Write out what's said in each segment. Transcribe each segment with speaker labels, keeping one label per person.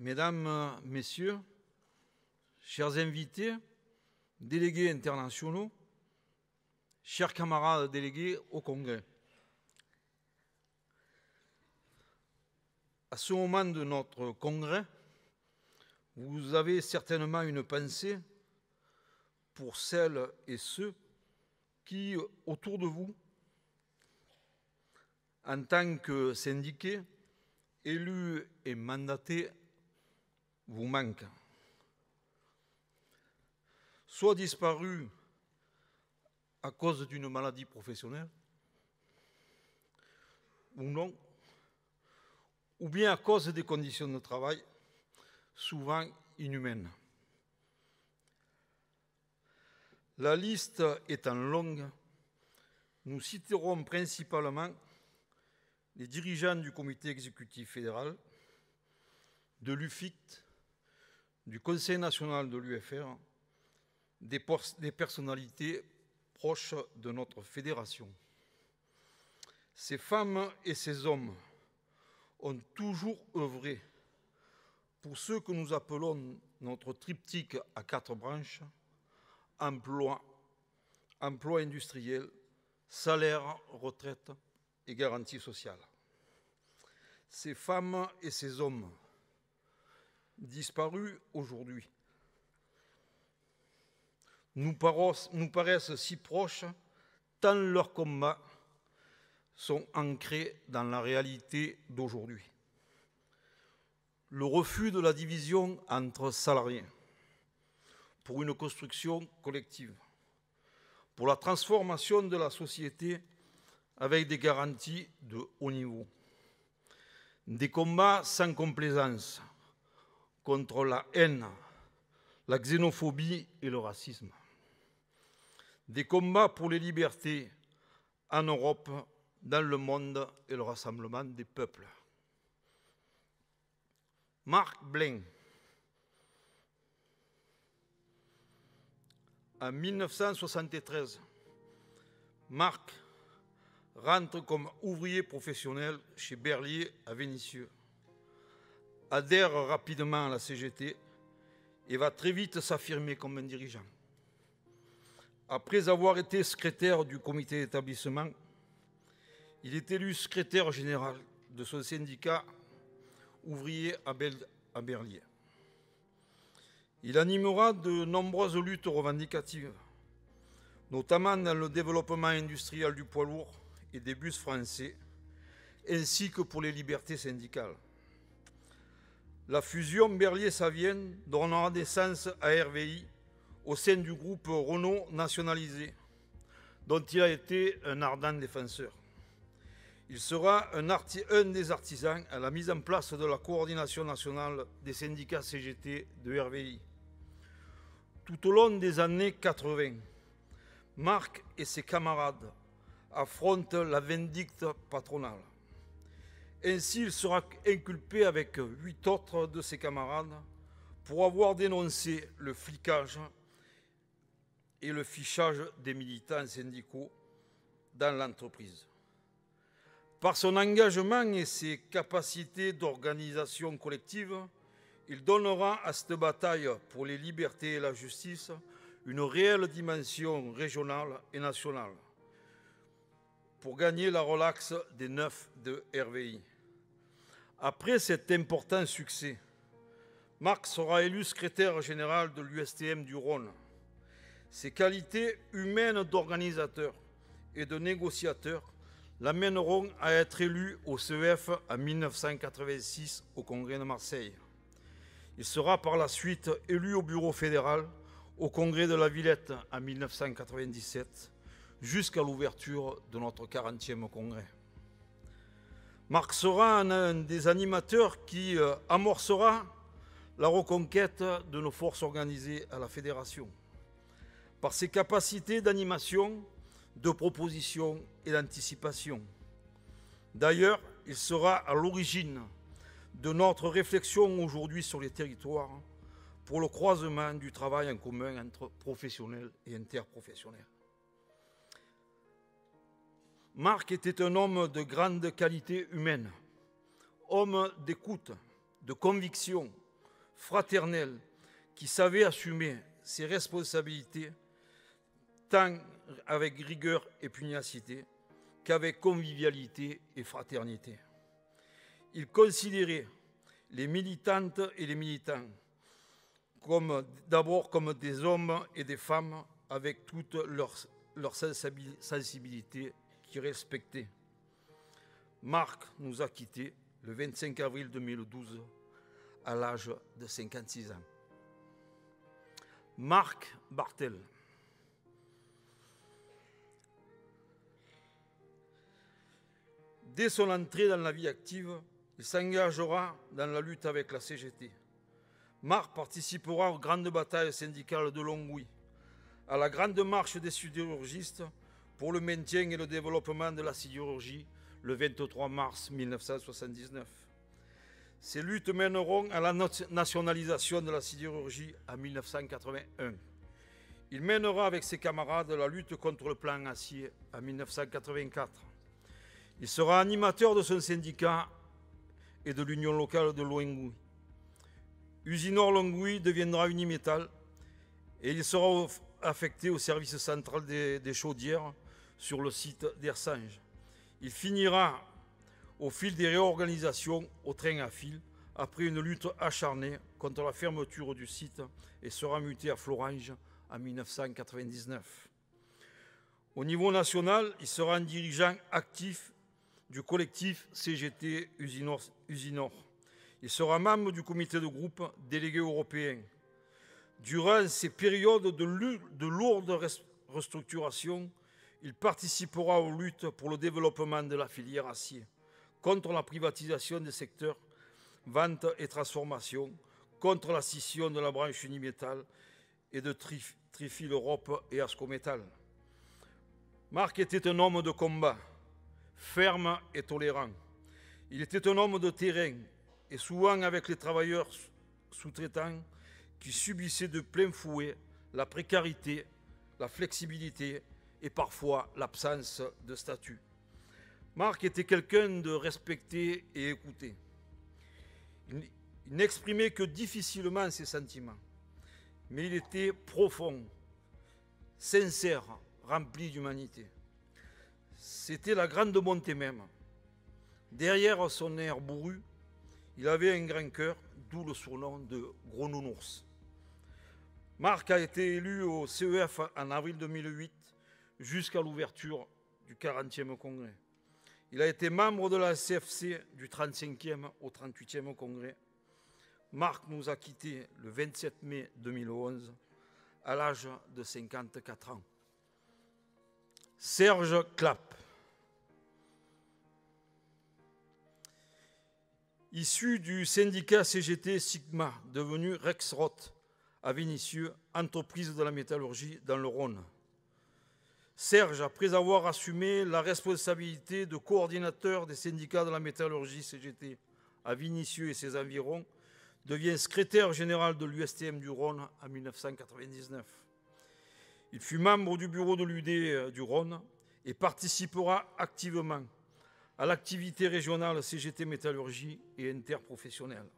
Speaker 1: Mesdames, Messieurs, chers invités, délégués internationaux, chers camarades délégués au Congrès. À ce moment de notre Congrès, vous avez certainement une pensée pour celles et ceux qui, autour de vous, en tant que syndiqués, élus et mandatés, vous manquent. Soit disparus à cause d'une maladie professionnelle, ou non, ou bien à cause des conditions de travail, souvent inhumaines. La liste étant longue, nous citerons principalement les dirigeants du comité exécutif fédéral, de l'UFIT, du Conseil national de l'UFR, des personnalités proches de notre fédération. Ces femmes et ces hommes ont toujours œuvré pour ce que nous appelons notre triptyque à 4 branches, emploi, emploi industriel, salaire, retraite et garantie sociale. Ces femmes et ces hommes disparus aujourd'hui nous paraissent si proches tant leurs combats sont ancrés dans la réalité d'aujourd'hui. Le refus de la division entre salariés pour une construction collective, pour la transformation de la société avec des garanties de haut niveau, des combats sans complaisance contre la haine, la xénophobie et le racisme, des combats pour les libertés en Europe, dans le monde et le rassemblement des peuples. Marc Blain, en 1973, Marc rentre comme ouvrier professionnel chez Berlier à Vénissieux, adhère rapidement à la CGT et va très vite s'affirmer comme un dirigeant. Après avoir été secrétaire du comité d'établissement, il est élu secrétaire général de son syndicat ouvrier à Berlier. Il animera de nombreuses luttes revendicatives, notamment dans le développement industriel du poids lourd et des bus français, ainsi que pour les libertés syndicales. La fusion Berlier-Savienne donnera naissance à RVI au sein du groupe Renault nationalisé, dont il a été un ardent défenseur. Il sera un des artisans à la mise en place de la coordination nationale des syndicats CGT de RVI. Tout au long des années 80, Marc et ses camarades affrontent la vindicte patronale. Ainsi, il sera inculpé avec 8 autres de ses camarades pour avoir dénoncé le flicage et le fichage des militants syndicaux dans l'entreprise. Par son engagement et ses capacités d'organisation collective, il donnera à cette bataille pour les libertés et la justice une réelle dimension régionale et nationale pour gagner la relaxe des 9 de RVI. Après cet important succès, Marc sera élu secrétaire général de l'USTM du Rhône. Ses qualités humaines d'organisateur et de négociateur l'amèneront à être élu au CEF en 1986 au Congrès de Marseille. Il sera par la suite élu au bureau fédéral au Congrès de la Villette en 1997, jusqu'à l'ouverture de notre 40e Congrès. Marc sera un des animateurs qui amorcera la reconquête de nos forces organisées à la Fédération, par ses capacités d'animation, de proposition et d'anticipation. D'ailleurs, il sera à l'origine de notre réflexion aujourd'hui sur les territoires pour le croisement du travail en commun entre professionnels et interprofessionnels. Marc était un homme de grande qualité humaine, homme d'écoute, de conviction, fraternel, qui savait assumer ses responsabilités tant avec rigueur et pugnacité qu'avec convivialité et fraternité. Il considérait les militantes et les militants d'abord comme des hommes et des femmes avec toute leur sensibilité qu'il respectait. Marc nous a quittés le 25 avril 2012 à l'âge de 56 ans. Marc Bartel. Dès son entrée dans la vie active, il s'engagera dans la lutte avec la CGT. Marc participera aux grandes batailles syndicales de Longwy, à la grande marche des sidérurgistes pour le maintien et le développement de la sidérurgie le 23 mars 1979. Ces luttes mèneront à la nationalisation de la sidérurgie en 1981. Il mènera avec ses camarades la lutte contre le plan acier en 1984. Il sera animateur de son syndicat et de l'union locale de Longwy. Usinor Longwy deviendra Unimétal et il sera affecté au service central des chaudières sur le site d'Ersange. Il finira au fil des réorganisations au train à fil après une lutte acharnée contre la fermeture du site et sera muté à Florange en 1999. Au niveau national, il sera un dirigeant actif du collectif CGT Usinor. Il sera membre du comité de groupe délégué européen. Durant ces périodes de lourde restructuration, il participera aux luttes pour le développement de la filière acier, contre la privatisation des secteurs vente et transformation, contre la scission de la branche Unimétal et de Trifil Europe et Ascométal. Marc était un homme de combat, ferme et tolérant. Il était un homme de terrain et souvent avec les travailleurs sous-traitants qui subissaient de plein fouet la précarité, la flexibilité et parfois l'absence de statut. Marc était quelqu'un de respecté et écouté. Il n'exprimait que difficilement ses sentiments, mais il était profond, sincère, rempli d'humanité. C'était la grande bonté même. Derrière son air bourru, il avait un grand cœur, d'où le surnom de Gros Nounours. Marc a été élu au CEF en avril 2008 jusqu'à l'ouverture du 40e congrès. Il a été membre de la CFC du 35e au 38e congrès. Marc nous a quittés le 27 mai 2011 à l'âge de 54 ans. Serge Clapp. Issu du syndicat CGT Sigma, devenu Rexroth à Vénissieux, entreprise de la métallurgie dans le Rhône. Serge, après avoir assumé la responsabilité de coordinateur des syndicats de la métallurgie CGT à Vénissieux et ses environs, devient secrétaire général de l'USTM du Rhône en 1999. Il fut membre du bureau de l'UD du Rhône et participera activement à l'activité régionale CGT Métallurgie et interprofessionnelle.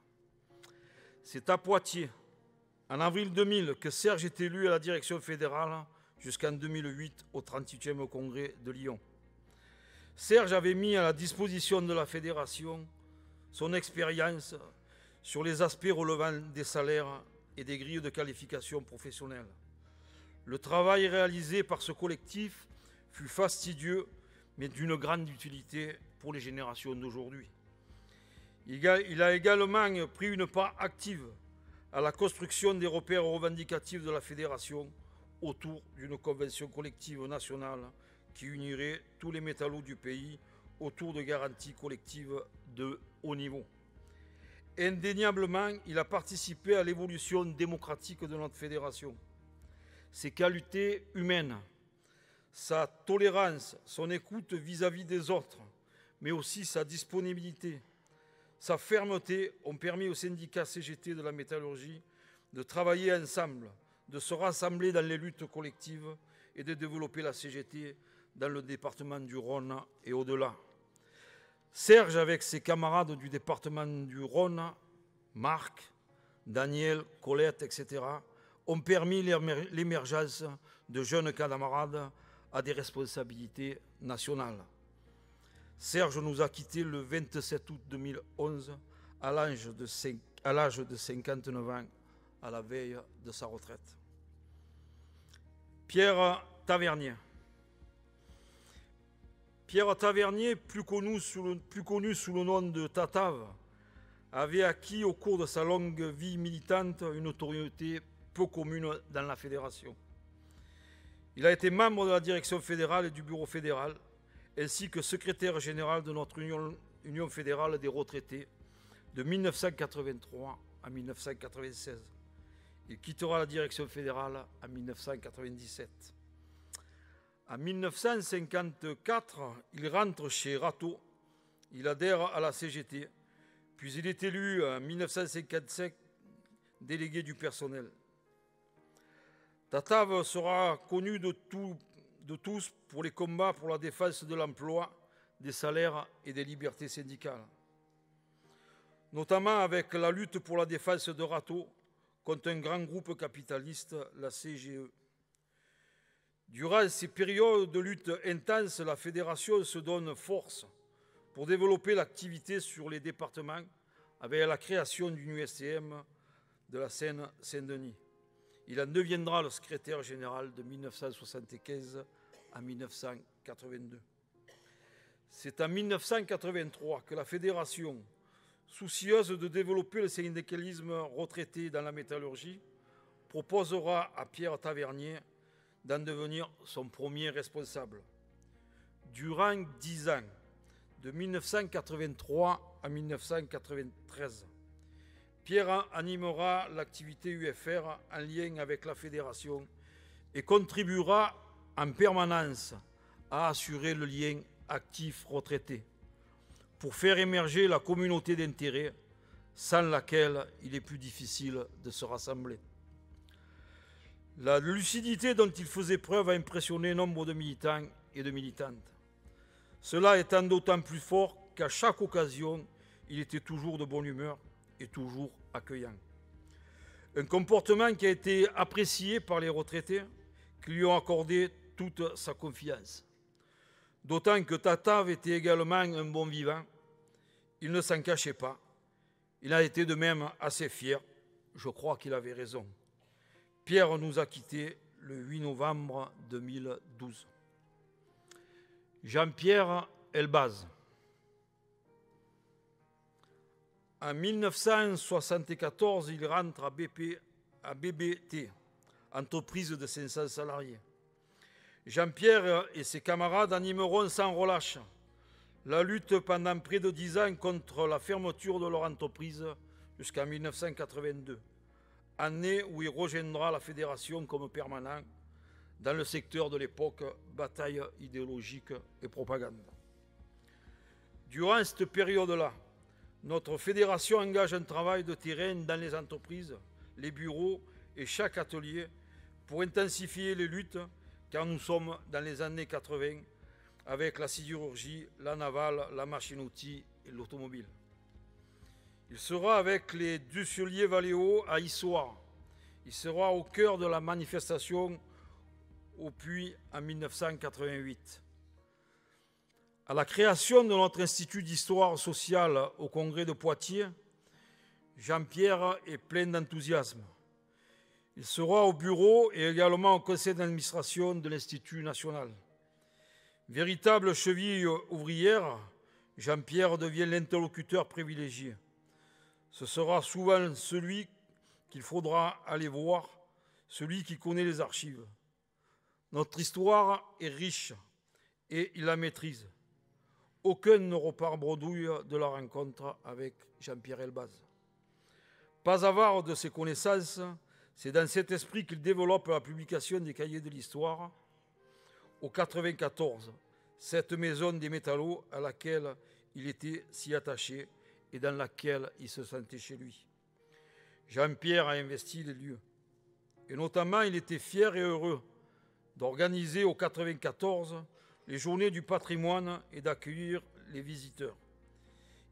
Speaker 1: C'est à Poitiers, en avril 2000, que Serge est élu à la direction fédérale jusqu'en 2008 au 38e congrès de Lyon. Serge avait mis à la disposition de la fédération son expérience sur les aspects relevant des salaires et des grilles de qualification professionnelle. Le travail réalisé par ce collectif fut fastidieux, mais d'une grande utilité pour les générations d'aujourd'hui. Il a également pris une part active à la construction des repères revendicatifs de la fédération autour d'une convention collective nationale qui unirait tous les métallos du pays autour de garanties collectives de haut niveau. Indéniablement, il a participé à l'évolution démocratique de notre fédération. Ses qualités humaines, sa tolérance, son écoute vis-à-vis des autres, mais aussi sa disponibilité, sa fermeté ont permis au syndicat CGT de la métallurgie de travailler ensemble, de se rassembler dans les luttes collectives et de développer la CGT dans le département du Rhône et au-delà. Serge, avec ses camarades du département du Rhône, Marc, Daniel, Colette, etc., ont permis l'émergence de jeunes camarades à des responsabilités nationales. Serge nous a quittés le 27 août 2011 à l'âge de 59 ans, à la veille de sa retraite. Pierre Tavernier. Pierre Tavernier, plus connu sous le nom de Tatave, avait acquis au cours de sa longue vie militante une notoriété peu commune dans la fédération. Il a été membre de la direction fédérale et du bureau fédéral, ainsi que secrétaire général de notre Union fédérale des retraités de 1983 à 1996. Il quittera la direction fédérale en 1997. En 1954, il rentre chez Rateau. Il adhère à la CGT, puis il est élu en 1955 délégué du personnel. Tatave sera connu de tous pour les combats pour la défense de l'emploi, des salaires et des libertés syndicales, notamment avec la lutte pour la défense de Rateau contre un grand groupe capitaliste, la CGE. Durant ces périodes de lutte intense, la fédération se donne force pour développer l'activité sur les départements avec la création d'une USTM de la Seine-Saint-Denis. Il en deviendra le secrétaire général de 1975 à 1982. C'est en 1983 que la fédération, soucieuse de développer le syndicalisme retraité dans la métallurgie, proposera à Pierre Tavernier d'en devenir son premier responsable. Durant 10 ans, de 1983 à 1993, Pierre animera l'activité UFR en lien avec la fédération et contribuera en permanence à assurer le lien actif-retraité pour faire émerger la communauté d'intérêt sans laquelle il est plus difficile de se rassembler. La lucidité dont il faisait preuve a impressionné nombre de militants et de militantes. Cela étant d'autant plus fort qu'à chaque occasion, il était toujours de bonne humeur et toujours accueillant. Un comportement qui a été apprécié par les retraités qui lui ont accordé toute sa confiance. D'autant que Tatave était également un bon vivant. Il ne s'en cachait pas. Il a été de même assez fier. Je crois qu'il avait raison. Pierre nous a quittés le 8 novembre 2012. Jean-Pierre Elbaz. En 1974, il rentre à BBT, entreprise de 500 salariés. Jean-Pierre et ses camarades animeront sans relâche la lutte pendant près de 10 ans contre la fermeture de leur entreprise jusqu'en 1982, année où il rejoindra la fédération comme permanent dans le secteur de l'époque, bataille idéologique et propagande. Durant cette période-là, notre fédération engage un travail de terrain dans les entreprises, les bureaux et chaque atelier pour intensifier les luttes car nous sommes dans les années 80 avec la sidérurgie, la navale, la machine-outil et l'automobile. Il sera avec les Dusselier Valéo à Issoire. Il sera au cœur de la manifestation au Puy en 1988. À la création de notre Institut d'histoire sociale au Congrès de Poitiers, Jean-Pierre est plein d'enthousiasme. Il sera au bureau et également au conseil d'administration de l'Institut national. Véritable cheville ouvrière, Jean-Pierre devient l'interlocuteur privilégié. Ce sera souvent celui qu'il faudra aller voir, celui qui connaît les archives. Notre histoire est riche et il la maîtrise. Aucun ne repart bredouille de la rencontre avec Jean-Pierre Elbaz. Pas avare de ses connaissances, c'est dans cet esprit qu'il développe la publication des cahiers de l'histoire au 94, cette maison des métallos à laquelle il était si attaché et dans laquelle il se sentait chez lui. Jean-Pierre a investi les lieux. Et notamment, il était fier et heureux d'organiser au 94 les journées du patrimoine et d'accueillir les visiteurs.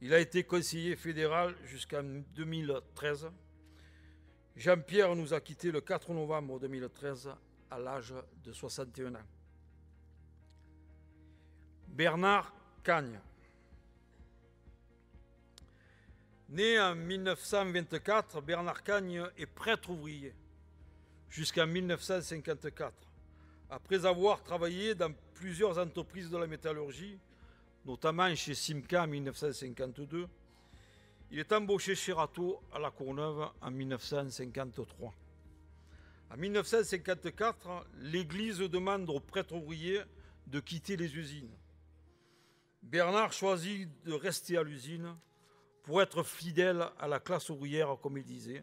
Speaker 1: Il a été conseiller fédéral jusqu'en 2013. Jean-Pierre nous a quittés le 4 novembre 2013 à l'âge de 61 ans. Bernard Cagne. Né en 1924, Bernard Cagne est prêtre ouvrier jusqu'en 1954. Après avoir travaillé dans plusieurs entreprises de la métallurgie, notamment chez Simca en 1952, il est embauché chez Rateau à La Courneuve en 1953. En 1954, l'Église demande aux prêtres ouvriers de quitter les usines. Bernard choisit de rester à l'usine pour être fidèle à la classe ouvrière, comme il disait,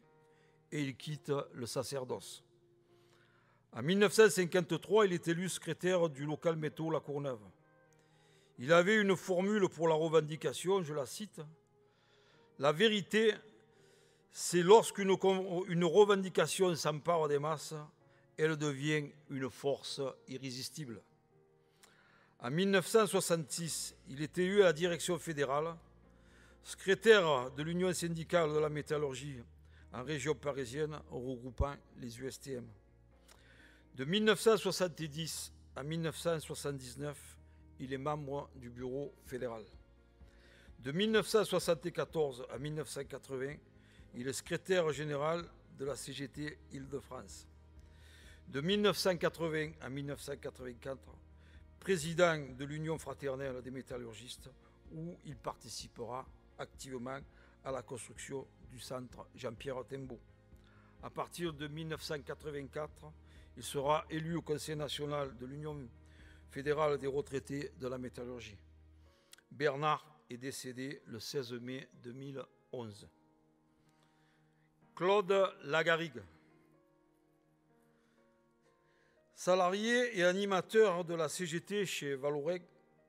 Speaker 1: et il quitte le sacerdoce. En 1953, il est élu secrétaire du local métaux La Courneuve. Il avait une formule pour la revendication, je la cite. La vérité, c'est lorsqu'une revendication s'empare des masses, elle devient une force irrésistible. En 1966, il est élu à la direction fédérale, secrétaire de l'Union syndicale de la métallurgie en région parisienne, regroupant les USTM. De 1970 à 1979, il est membre du bureau fédéral. De 1974 à 1980, il est secrétaire général de la CGT Île-de-France. De 1980 à 1984, président de l'Union fraternelle des métallurgistes, où il participera activement à la construction du centre Jean-Pierre Timbaud. À partir de 1984, il sera élu au Conseil national de l'Union fédérale des retraités de la métallurgie. Bernard est décédé le 16 mai 2011. Claude Lagarrigue. Salarié et animateur de la CGT chez Vallourec,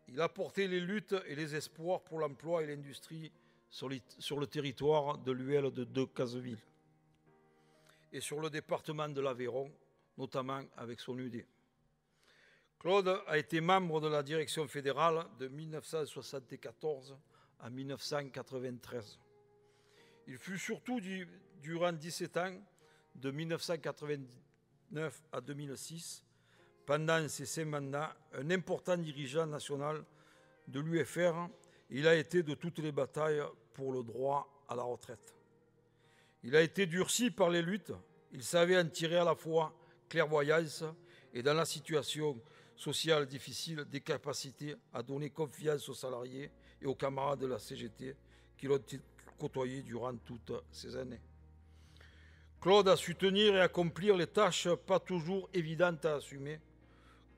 Speaker 1: il a porté les luttes et les espoirs pour l'emploi et l'industrie sur le territoire de l'UL de Decazeville et sur le département de l'Aveyron, notamment avec son UD. Claude a été membre de la direction fédérale de 1974 à 1993. Il fut surtout durant 17 ans, de 1989 à 2006, pendant ses 5 mandats, un important dirigeant national de l'UFR. Il a été de toutes les batailles pour le droit à la retraite. Il a été durci par les luttes. Il savait en tirer à la fois clairvoyance et, dans la situation sociale difficile, des capacités à donner confiance aux salariés et aux camarades de la CGT qui l'ont côtoyé durant toutes ces années. Claude a su tenir et accomplir les tâches pas toujours évidentes à assumer,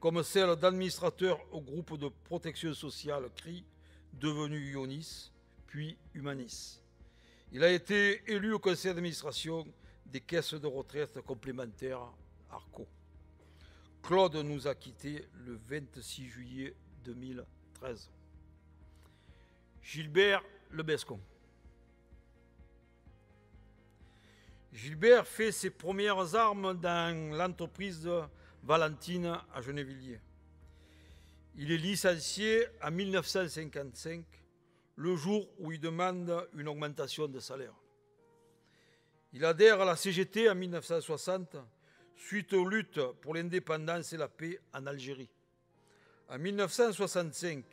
Speaker 1: comme celle d'administrateur au groupe de protection sociale CRI, devenu Ionis, puis Humanis. Il a été élu au conseil d'administration des caisses de retraite complémentaires ARCO. Claude nous a quittés le 26 juillet 2013. Gilbert Lebescon. Gilbert fait ses premières armes dans l'entreprise Valentine à Gennevilliers. Il est licencié en 1955, le jour où il demande une augmentation de salaire. Il adhère à la CGT en 1960, suite aux luttes pour l'indépendance et la paix en Algérie. En 1965,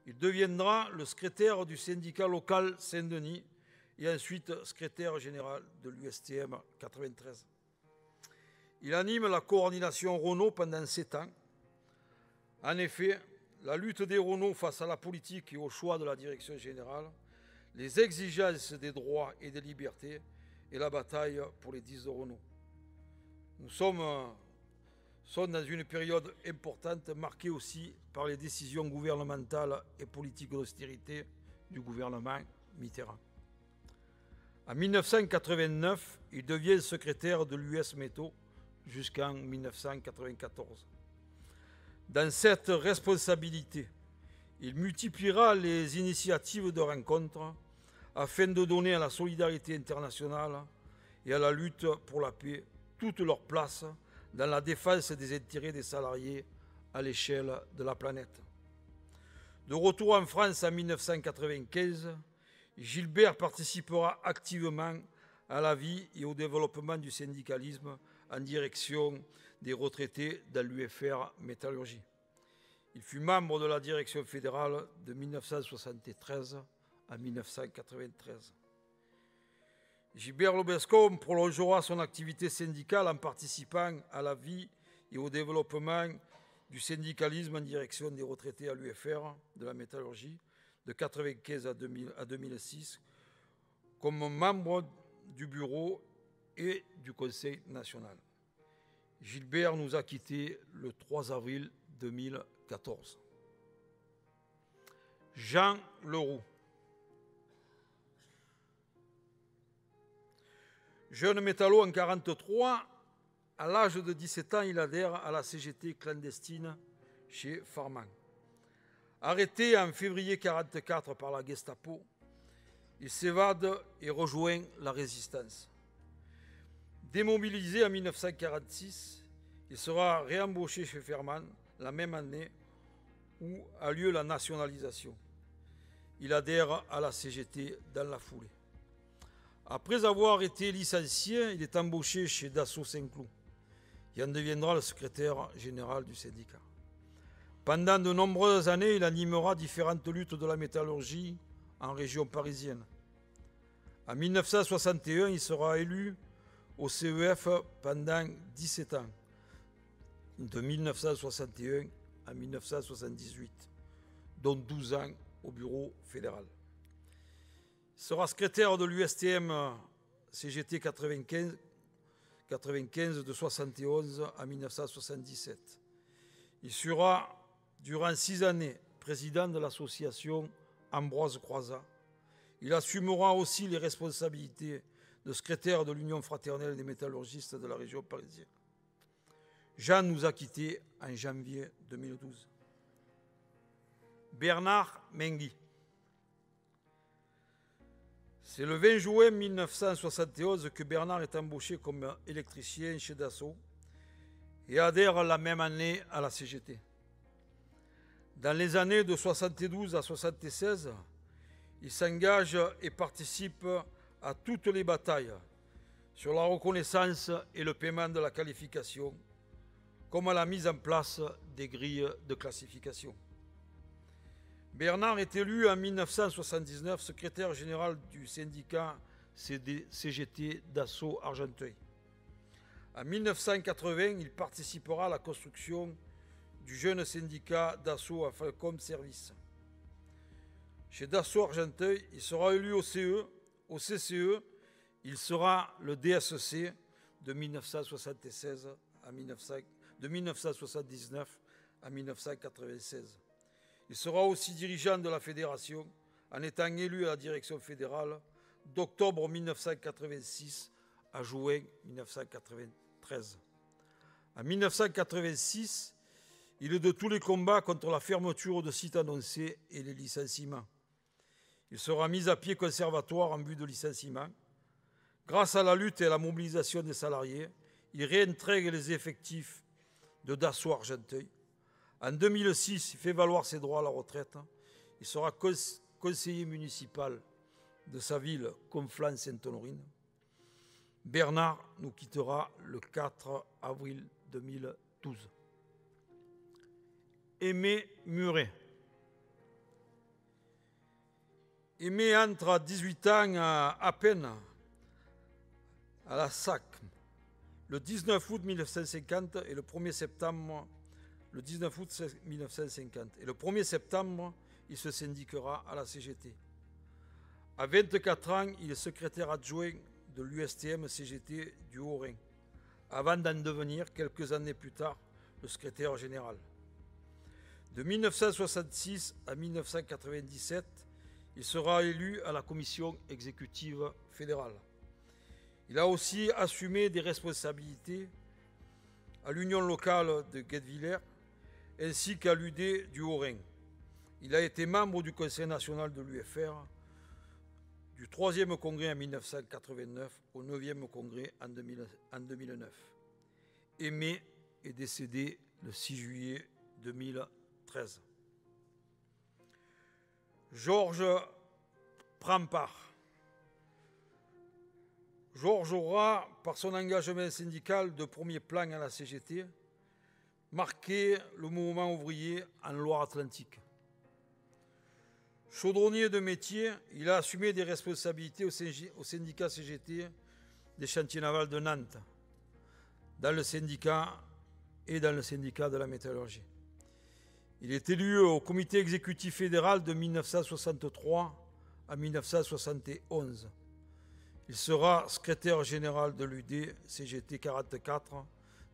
Speaker 1: il deviendra le secrétaire du syndicat local Saint-Denis et ensuite secrétaire général de l'USTM 93. Il anime la coordination Renault pendant 7 ans. En effet, la lutte des Renault face à la politique et au choix de la direction générale, les exigences des droits et des libertés et la bataille pour les 10 de Renault. Nous sommes dans une période importante marquée aussi par les décisions gouvernementales et politiques d'austérité du gouvernement Mitterrand. En 1989, il devient secrétaire de l'US Métaux jusqu'en 1994. Dans cette responsabilité, il multipliera les initiatives de rencontres afin de donner à la solidarité internationale et à la lutte pour la paix toute leur place dans la défense des intérêts des salariés à l'échelle de la planète. De retour en France en 1995, Gilbert participera activement à la vie et au développement du syndicalisme en direction des retraités dans l'UFR Métallurgie. Il fut membre de la direction fédérale de 1973 à 1993. Gilbert Lobescombe prolongera son activité syndicale en participant à la vie et au développement du syndicalisme en direction des retraités à l'UFR de la métallurgie de 1995 à 2006 comme membre du bureau et du Conseil national. Gilbert nous a quittés le 3 avril 2014. Jean Leroux. Jeune métallo en 1943, à l'âge de 17 ans, il adhère à la CGT clandestine chez Farman. Arrêté en février 1944 par la Gestapo, il s'évade et rejoint la résistance. Démobilisé en 1946, il sera réembauché chez Farman la même année où a lieu la nationalisation. Il adhère à la CGT dans la foulée. Après avoir été licencié, il est embauché chez Dassault Saint-Cloud. Il en deviendra le secrétaire général du syndicat. Pendant de nombreuses années, il animera différentes luttes de la métallurgie en région parisienne. En 1961, il sera élu au CEF pendant 17 ans, de 1961 à 1978, dont 12 ans au bureau fédéral. Il sera secrétaire de l'USTM CGT 95 de 1971 à 1977. Il sera, durant 6 années, président de l'association Ambroise Croizat. Il assumera aussi les responsabilités de secrétaire de l'Union fraternelle des métallurgistes de la région parisienne. Jean nous a quittés en janvier 2012. Bernard Mengui. C'est le 20 juin 1971 que Bernard est embauché comme électricien chez Dassault et adhère la même année à la CGT. Dans les années de 1972 à 1976, il s'engage et participe à toutes les batailles sur la reconnaissance et le paiement de la qualification, comme à la mise en place des grilles de classification. Bernard est élu en 1979 secrétaire général du syndicat CGT Dassault Argenteuil. En 1980, il participera à la construction du jeune syndicat Dassault à Falcom Service. Chez Dassault Argenteuil, il sera élu au CCE, il sera le DSC de 1979 à 1996. Il sera aussi dirigeant de la fédération en étant élu à la direction fédérale d'octobre 1986 à juin 1993. En 1986, il est de tous les combats contre la fermeture de sites annoncés et les licenciements. Il sera mis à pied conservatoire en but de licenciement. Grâce à la lutte et à la mobilisation des salariés, il réintègre les effectifs de Dassault Argenteuil. En 2006, il fait valoir ses droits à la retraite. Il sera conseiller municipal de sa ville, Conflans-Sainte-Honorine. Bernard nous quittera le 4 avril 2012. Aimé Muret. Aimé entre à 18 ans à peine à la SAC le 19 août 1950 et le 1er septembre 1950. Et le 1er septembre, il se syndiquera à la CGT. À 24 ans, il est secrétaire adjoint de l'USTM CGT du Haut-Rhin, avant d'en devenir, quelques années plus tard, le secrétaire général. De 1966 à 1997, il sera élu à la commission exécutive fédérale. Il a aussi assumé des responsabilités à l'union locale de Guebwiller ainsi qu'à l'UD du Haut-Rhin. Il a été membre du Conseil national de l'UFR, du 3e congrès en 1989 au 9e congrès en 2009. Aimé est décédé le 6 juillet 2013. Georges Prampart. Georges aura, par son engagement syndical de premier plan à la CGT, marqué le mouvement ouvrier en Loire-Atlantique. Chaudronnier de métier, il a assumé des responsabilités au syndicat CGT des chantiers navals de Nantes, dans le syndicat et dans le syndicat de la métallurgie. Il est élu au comité exécutif fédéral de 1963 à 1971. Il sera secrétaire général de l'UD CGT 44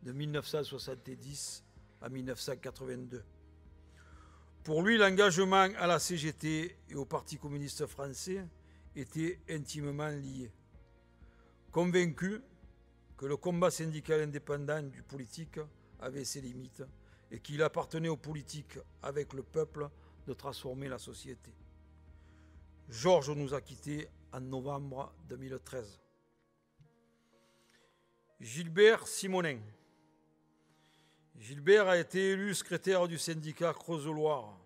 Speaker 1: de 1970 à 1982. Pour lui, l'engagement à la CGT et au Parti communiste français était intimement lié. Convaincu que le combat syndical indépendant du politique avait ses limites et qu'il appartenait aux politiques avec le peuple de transformer la société. Georges nous a quittés en novembre 2013. Gilbert Simonin. Gilbert a été élu secrétaire du syndicat Creuse-Loire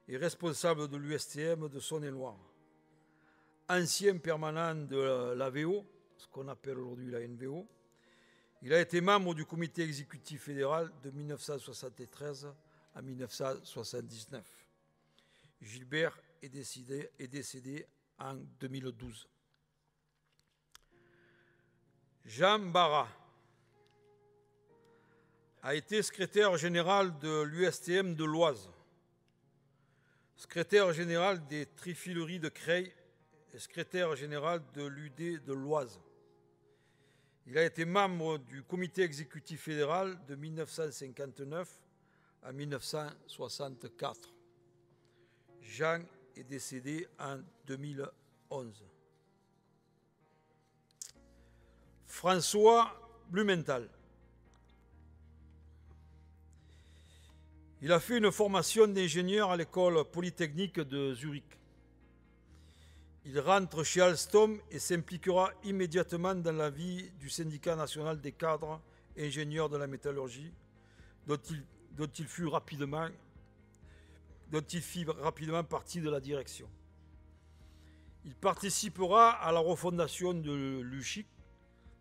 Speaker 1: et responsable de l'USTM de Saône-et-Loire. Ancien permanent de l'AVO, ce qu'on appelle aujourd'hui la NVO, il a été membre du comité exécutif fédéral de 1973 à 1979. Gilbert est décédé en 2012. Jean Barra a été secrétaire général de l'USTM de l'Oise, secrétaire général des Trifileries de Creil et secrétaire général de l'UD de l'Oise. Il a été membre du comité exécutif fédéral de 1959 à 1964. Jean est décédé en 2011. François Blumenthal. Il a fait une formation d'ingénieur à l'école polytechnique de Zurich. Il rentre chez Alstom et s'impliquera immédiatement dans la vie du syndicat national des cadres et ingénieurs de la métallurgie, dont il fit rapidement partie de la direction. Il participera à la refondation de l'UGIC,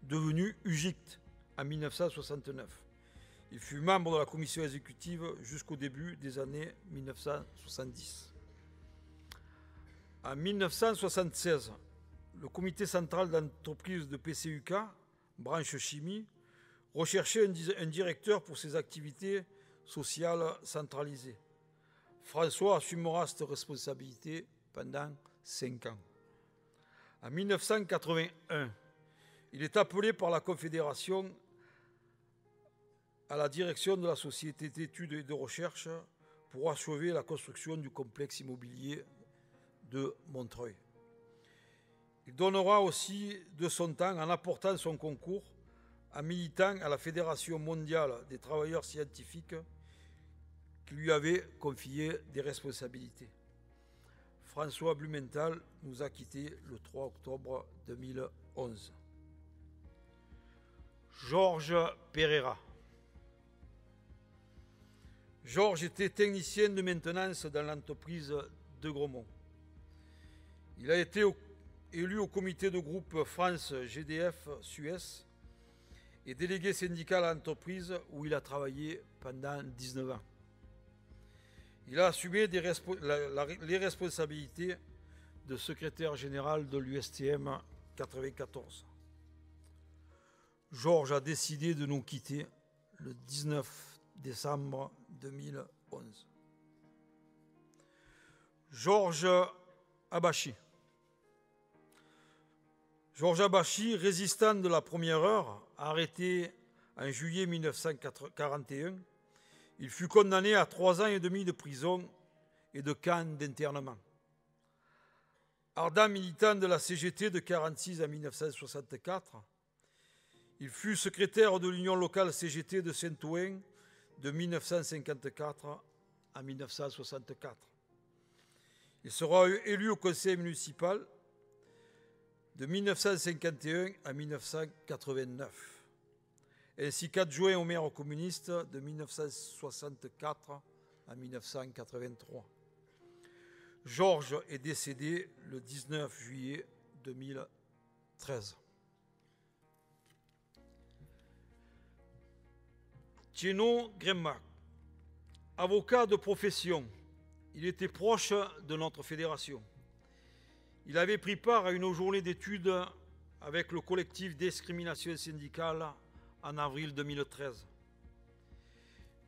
Speaker 1: devenu UGICT, en 1969. Il fut membre de la commission exécutive jusqu'au début des années 1970. En 1976, le comité central d'entreprise de PCUK, branche chimie, recherchait un directeur pour ses activités sociales centralisées. François assumera cette responsabilité pendant 5 ans. En 1981, il est appelé par la Confédération à la direction de la Société d'études et de recherche pour achever la construction du complexe immobilier de Montreuil. Il donnera aussi de son temps en apportant son concours, en militant à la Fédération mondiale des travailleurs scientifiques qui lui avait confié des responsabilités. François Blumenthal nous a quittés le 3 octobre 2011. Georges Pereira. Georges était technicien de maintenance dans l'entreprise de Grosmont. Il a été élu au comité de groupe France GDF-Suez et délégué syndical à l'entreprise où il a travaillé pendant 19 ans. Il a assumé les responsabilités de secrétaire général de l'USTM 94. Georges a décidé de nous quitter le 19 décembre 2011. Georges Abachi. Georges Abachi, résistant de la première heure, arrêté en juillet 1941, il fut condamné à 3 ans et demi de prison et de camp d'internement. Ardent militant de la CGT de 1946 à 1964, il fut secrétaire de l'Union locale CGT de Saint-Ouen de 1954 à 1964. Il sera élu au conseil municipal de 1951 à 1989, ainsi qu'adjoint au maire communiste de 1964 à 1983. Georges est décédé le 19 juillet 2013. Tchéno Grembach, avocat de profession, il était proche de notre fédération. Il avait pris part à une journée d'études avec le collectif Discrimination syndicale en avril 2013.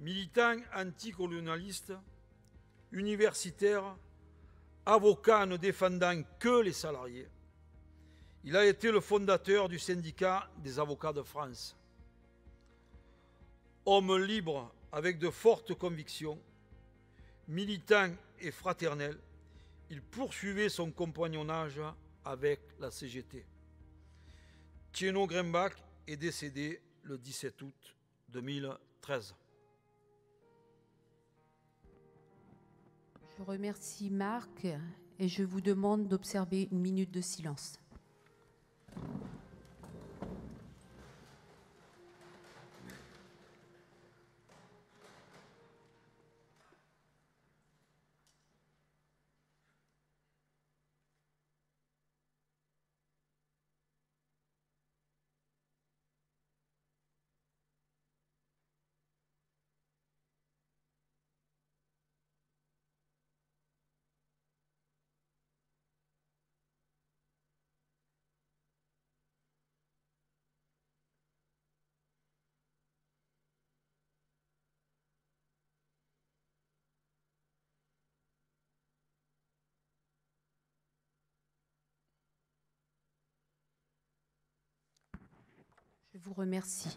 Speaker 1: Militant anticolonialiste, universitaire, avocat ne défendant que les salariés, il a été le fondateur du syndicat des avocats de France. Homme libre avec de fortes convictions, militant et fraternel, il poursuivait son compagnonnage avec la CGT. Tchéno Grembach est décédé le 17 août 2013.
Speaker 2: Je remercie Marc et je vous demande d'observer une minute de silence. Je vous remercie.